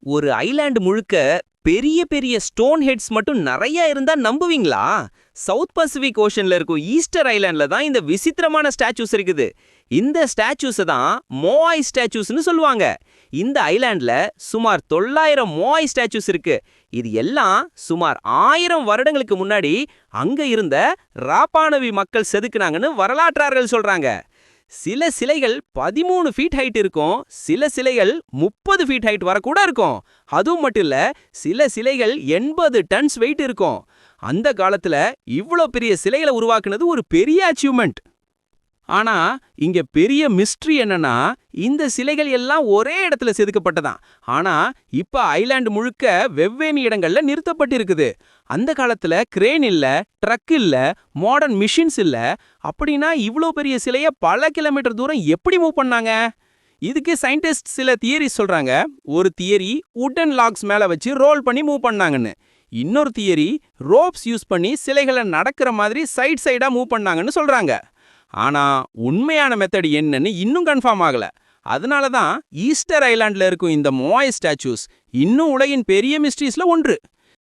ஒரு ஐலாண்ட் முழுக்க பெரிய பெரிய ஸ்டோன் ஹெட்ஸ் மட்டும் நிறைய இருந்தா நம்புவீங்களா? சவுத் பசிபிக் ஓஷன்ல இருக்கும் ஈஸ்டர் ஐலாண்ட்ல தான் இந்த விசித்திரமான ஸ்டாச்சூஸ் இருக்குது. இந்த ஸ்டாச்சூஸ் தான் மோஆய் ஸ்டாச்சூஸ்னு சொல்லுவாங்க. இந்த ஐலாண்ட்ல சுமார் 900 மோஆய் ஸ்டாச்சூஸ் இருக்கு. இது எல்லாம் சுமார் 1000 வருடங்களுக்கு முன்னாடி அங்க இருந்த ராப்பானவி மக்கள் செதுக்குனாங்கன்னு வரலாற்றாளர்கள் சொல்றாங்க. சில சிலைகள் 13 ஃபீட் ஹைட் இருக்கும், சில சிலைகள் 30 ஃபீட் ஹைட் வர கூட இருக்கும். அதுவும் மட்டும் இல்ல, சில சிலைகள் 80 டன்ஸ் வெயிட் இருக்கும். அந்த காலத்துல இவ்ளோ பெரிய சிலைகளை உருவாக்குனது ஒரு பெரிய அச்சீவ்மெண்ட். ஆனா இங்க பெரிய மிஸ்ட்ரி என்னன்னா, இந்த சிலைகள் எல்லாம் ஒரே இடத்துல செதுக்கப்பட்டதாம். ஆனா இப்ப ஐலாண்ட் முழுக்க வெவ்வேறு இடங்கள்ல நிறுத்தப்பட்டிருக்குது. அந்த காலத்துல கிரேன் இல்ல, ட்ரக் இல்ல, மாடர்ன் மிஷின்ஸ் இல்ல. அப்படின்னா இவ்ளோ பெரிய சிலைய பல கிலோமீட்டர் தூரம் எப்படி மூவ் பண்ணாங்க? இதுக்கு சயின்டிஸ்ட் சில தியரி சொல்றாங்க. ஒரு தியரி வுட்டன் லாக்ஸ் மேல வச்சு ரோல் பண்ணி மூவ் பண்ணாங்கன்னு. இன்னொரு தியரி ரோப்ஸ் யூஸ் பண்ணி சிலைகளை நடக்கிற மாதிரி சைடா மூவ் பண்ணாங்கன்னு சொல்றாங்க. ஆனா உண்மையான மெத்தட் என்னன்னு இன்னும் கன்ஃபார்ம் ஆகல. அதனால தான் ஈஸ்டர் ஐலாண்ட்ல இருக்கும் இந்த மோஆய் ஸ்டாச்சூஸ் இன்னும் உலகின் பெரிய மிஸ்ட்ரீஸ்ல ஒன்று.